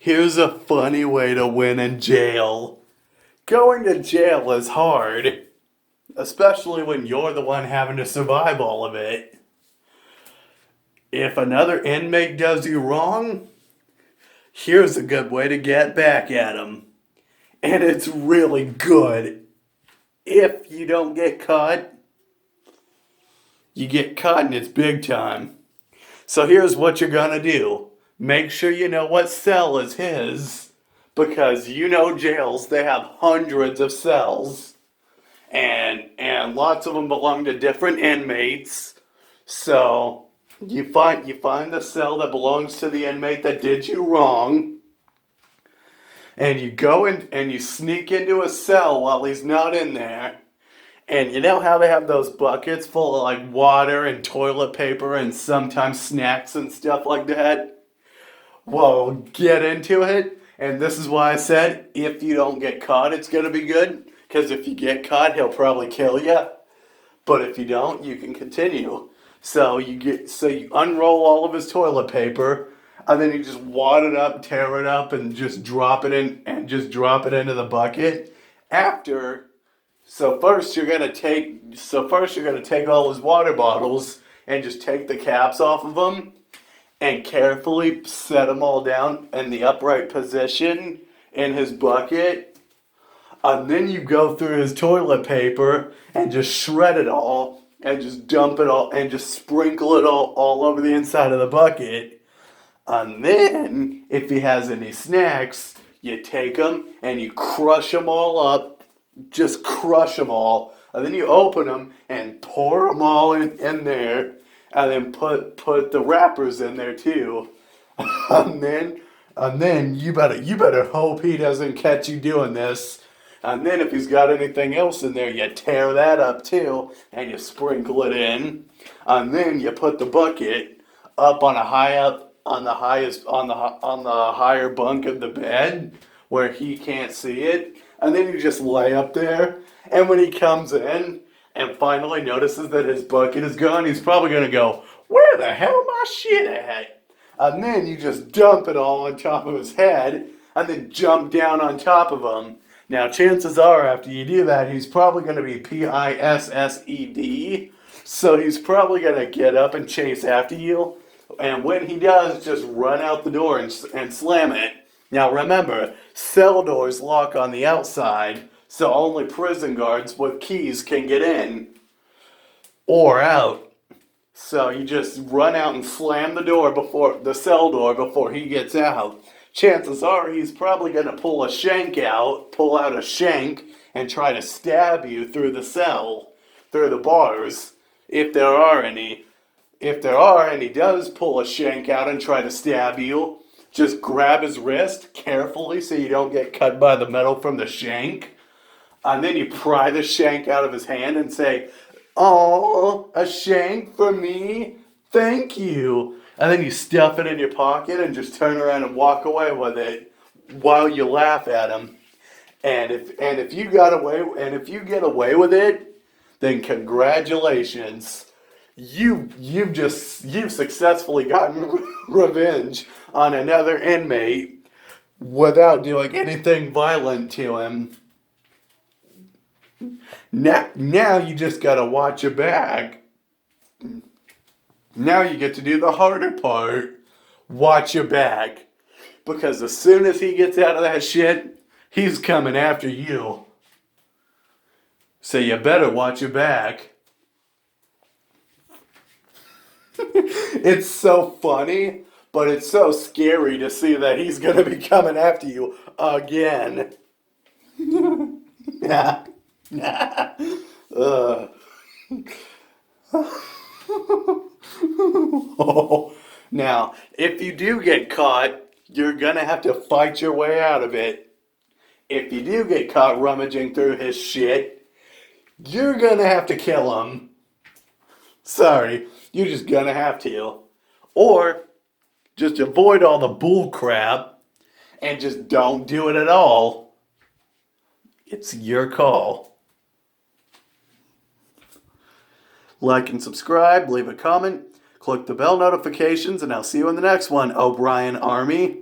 Here's a funny way to win in jail. Going to jail is hard, especially when you're the one having to survive all of it. If another inmate does you wrong, here's a good way to get back at him. And it's really good. If you don't get caught, you get caught and it's big time. So here's what you're gonna do. Make sure you know what cell is his, because you know jails, they have hundreds of cells. And lots of them belong to different inmates. So you find the cell that belongs to the inmate that did you wrong, and you go in and you sneak into a cell while he's not in there. And you know how they have those buckets full of like water and toilet paper and sometimes snacks and stuff like that? Well, get into it. And this is why I said if you don't get caught, it's going to be good. Because if you get caught, he'll probably kill you. But if you don't, you can continue. So you unroll all of his toilet paper, and then you just wad it up, tear it up, and just drop it in, and just drop it into the bucket. After first you're gonna take all his water bottles and just take the caps off of them and carefully set them all down in the upright position in his bucket. And then you go through his toilet paper and just shred it all and just dump it all and just sprinkle it all over the inside of the bucket. And then if he has any snacks, you take them and you crush them all up. Just crush them all, and then you open them and pour them all in there, and then put the wrappers in there too, and then you better hope he doesn't catch you doing this, and then if he's got anything else in there, you tear that up too, and you sprinkle it in, and then you put the bucket up on the higher bunk of the bed where he can't see it. And then you just lay up there. And when he comes in and finally notices that his bucket is gone, he's probably going to go, "Where the hell my shit at?" And then you just dump it all on top of his head and then jump down on top of him. Now, chances are after you do that, he's probably going to be PISSED. So he's probably going to get up and chase after you. And when he does, just run out the door and slam it. Now remember, cell doors lock on the outside, so only prison guards with keys can get in or out. So you just run out and slam the cell door before he gets out. Chances are he's probably going to pull out a shank and try to stab you through the cell, through the bars, if there are any. If there are and he does pull a shank out and try to stab you, just grab his wrist carefully so you don't get cut by the metal from the shank. And then you pry the shank out of his hand and say, "Oh, a shank for me? Thank you." And then you stuff it in your pocket and just turn around and walk away with it while you laugh at him. And if you get away with it, then congratulations. You've successfully gotten revenge on another inmate without doing anything violent to him. Now you just gotta watch your back. Now you get to do the harder part. Watch your back. Because as soon as he gets out of that shit, he's coming after you. So you better watch your back. It's so funny, but it's so scary to see that he's gonna be coming after you again. Nah, nah. Oh. Now, if you do get caught, you're gonna have to fight your way out of it. If you do get caught rummaging through his shit, you're gonna have to kill him. Sorry, you're just gonna have to. Or just avoid all the bull crap and just don't do it at all. It's your call. Like and subscribe, leave a comment, click the bell notifications, and I'll see you in the next one, O'Brien Army.